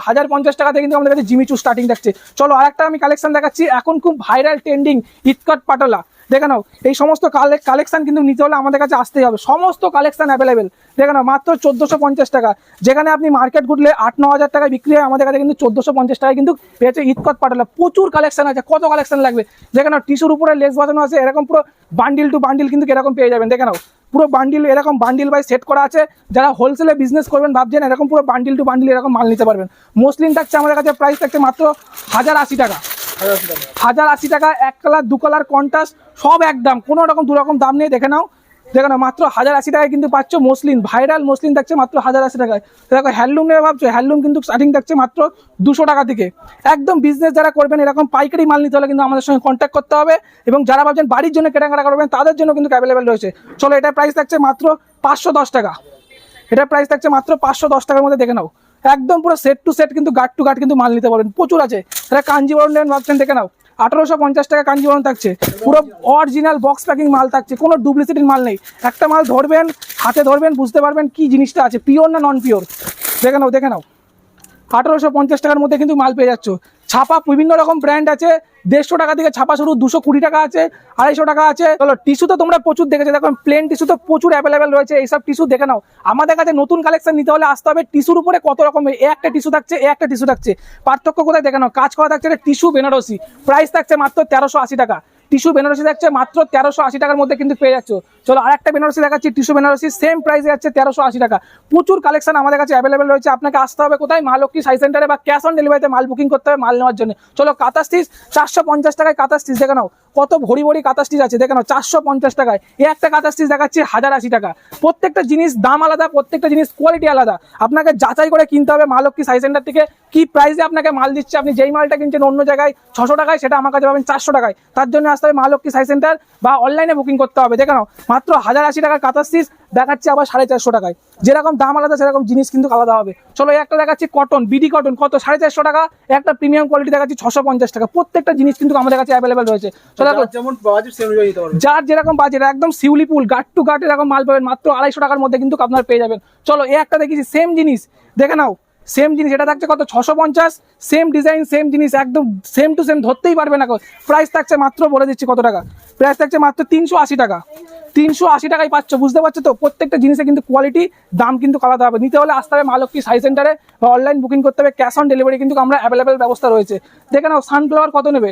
1050 টাকাতে কিন্তু আমাদের কাছে জিমিচু স্টার্টিং থাকছে। চলো আরেকটা আমি কালেকশন দেখাচ্ছি, এখন খুব ভাইরাল ট্রেন্ডিং ইটকাট পাটোলা। দেখে নাও, এই সমস্ত কালেকশন কিন্তু নিতে হলে আমাদের কাছে আসতেই হবে, সমস্ত কালেকশন অ্যাভেলেবেল। দেখে নাও মাত্র 1450 টাকা, যেখানে আপনি মার্কেট ঘুরলে 8-9 হাজার টাকায় বিক্রি হয়, আমাদের কাছে কিন্তু 1450 টাকায় কিন্তু পেয়েছে ইটকাট পাটোলা। প্রচুর কালেকশন আছে, কত কালেকশন লাগবে। দেখে নাও টিস্যুর উপরে লেস বাজানো আছে, এরকম পুরো বান্ডিল টু বান্ডিল কিন্তু এরকম পেয়ে যাবেন। দেখে নাও পুরো বান্ডিল, এরকম বান্ডিল বাই সেট করা আছে। যারা হোলসেলে বিজনেস করবেন ভাবছেন, এরকম পুরো বান্ডিল টু বান্ডিল এরকম মাল নিতে পারবেন। মসলিন থাকছে আমাদের কাছে, প্রাইস থাকছে মাত্র 1080 টাকা। 1080 টাকা, 1 কালার 2 কালার কন্ট্রাস্ট সব একদম, কোনো রকম দু রকম দাম নেই। দেখে নাও মাত্র 1080 টাকায় কিন্তু পাচ্ছ মসলিন, ভাইরাল মসলিন থাকছে মাত্র 1080 টাকায়। দেখো হ্যান্ডলুম নেবে ভাবছো, হ্যান্ডলুম কিন্তু স্টার্টিং থাকছে মাত্র 200 টাকা থেকে। একদম বিজনেস যারা করবেন, এরকম পাইকারি মাল নিতে হলে কিন্তু আমাদের সঙ্গে কন্ট্যাক্ট করতে হবে। এবং যারা ভাবছেন বাড়ির জন্য কেনাকাটা করবেন, তাদের জন্য কিন্তু অ্যাভেলেবেল রয়েছে। চলো এটার প্রাইস থাকছে মাত্র 510 টাকা। এটার প্রাইস থাকছে মাত্র 510 টাকার মধ্যে। দেখে নাও একদম পুরো সেট টু সেট কিন্তু গার্ড টু গার্ড কিন্তু মাল নিতে পারবেন, প্রচুর আছে। এটা কাঞ্জিবরম নেন ভাবছেন, দেখে নাও 1850 টাকা কাঞ্জিবরম থাকছে, পুরো অরিজিনাল বক্স প্যাকিং মাল থাকছে, কোনো ডুপ্লিসিটির মাল নেই। একটা মাল ধরবেন, হাতে ধরবেন, বুঝতে পারবেন কি জিনিসটা আছে, পিওর না নন পিওর। দেখে নাও 1850 টাকার মধ্যে কিন্তু মাল পেয়ে যাচ্ছ। ছাপা বিভিন্ন রকম ব্র্যান্ড আছে, 150 টাকা থেকে ছাপা শুরু, 220 টাকা আছে, 250 টাকা আছে। চলো টিস্যু তো তোমরা প্রচুর দেখেছো, দেখো প্লেন টিস্যু তো প্রচুর অ্যাভেলেবেল রয়েছে। এইসব টিস্যু দেখে নাও, আমাদের কাছে নতুন কালেকশন নিতে হলে আসতে হবে। টিস্যুর উপরে কত রকমের, একটা টিস্যু থাকছে, একটা টিস্যু থাকছে, পার্থক্য কোথায় দেখে নাও। কাজ করা থাকছে টিস্যু বেনারসি, প্রাইস থাকছে মাত্র 1380 টাকা। টিস্যু বেনারসি থাকছে মাত্র 1380 টাকার মধ্যে কিন্তু পেয়ে যাচ্ছ। চলো আরেকটা বেনারসি দেখাচ্ছি, টিস্যু বেনারসি সেম প্রাইসে যাচ্ছে 1380 টাকা। প্রচুর কালেকশন আমাদের কাছে অ্যাভেলেবেল রয়েছে। আপনাকে আসতে হবে কোথায়, মা লক্ষ্মী সাই সেন্টারে, বা ক্যাশ অন ডেলিভারিতে মাল বুকিং করতে হবে মাল নেওয়ার জন্য। চলো কাঁথা স্টিচ 450 টাকায় কাঁথা স্টিচ। দেখে নাও কত ভরি ভরি কাঁথা স্টিচ আছে, দেখে নাও 450 টাকায়। এই একটা কাঁথা স্টিচ দেখাচ্ছি 1080 টাকা। প্রত্যেকটা জিনিস দাম আলাদা, প্রত্যেকটা জিনিস কোয়ালিটি আলাদা। আপনাকে যাচাই করে কিনতে হবে মা লক্ষ্মী সাই সেন্টার থেকে, কি প্রাইসে আপনাকে মাল দিচ্ছে। আপনি যেই মালটা কিনছেন অন্য জায়গায় 600 টাকায়, সেটা আমার কাছে পাবেন 400 টাকায়। তার জন্য আসতে হবে মা লক্ষ্মী সাই সেন্টার, বা অনলাইনে বুকিং করতে হবে। দেখে নাও মাত্র 1080 টাকার কাঁথা স্টিচ দেখাচ্ছি আবার 450 টাকায়। যেরকম দাম আলাদা সেরকম জিনিস কিন্তু আলাদা হবে। চলো একটা দেখাচ্ছি কটন, বিডি কটন, কত 450 টাকা। একটা প্রিমিয়াম কোয়ালিটি দেখাচ্ছি 650 টাকা। প্রত্যেকটা জিনিস কিন্তু আমাদের কাছে অ্যাভেলেবেল রয়েছে। চলো যেমন বাজেট সেম অনুযায়ী নিতে পারবেন, যার যেরকম বাজেট। একদম শিউলি পুল গার্ড টু গার্ড এরকম মাল পাবেন মাত্র 250 টাকার মধ্যে কিন্তু আপনারা পেয়ে যাবেন। চলো এই একটা দেখিছি সেম জিনিস, দেখে নাও সেম জিনিস, এটা থাকছে কত 650, সেম ডিজাইন সেম জিনিস, একদম সেম টু সেম, ধরতেই পারবে না। প্রাইস থাকছে মাত্র, বলে দিচ্ছি কত টাকা, প্রাইস থাকছে মাত্র 380 টাকা। 380 টাকায় পাচ্ছ, বুঝতে পারছো তো। প্রত্যেকটা জিনিসে কিন্তু কোয়ালিটি দাম কিন্তু আলাদা হবে। নিতে হলে আসতে হবে মা লক্ষ্মী সাই সেন্টারে, বা অনলাইন বুকিং করতে হবে। ক্যাশ অন ডেলিভারি কিন্তু আমরা অ্যাভেলেবেল ব্যবস্থা রয়েছে। দেখে নাও সানফ্লাওয়ার কত নেবে।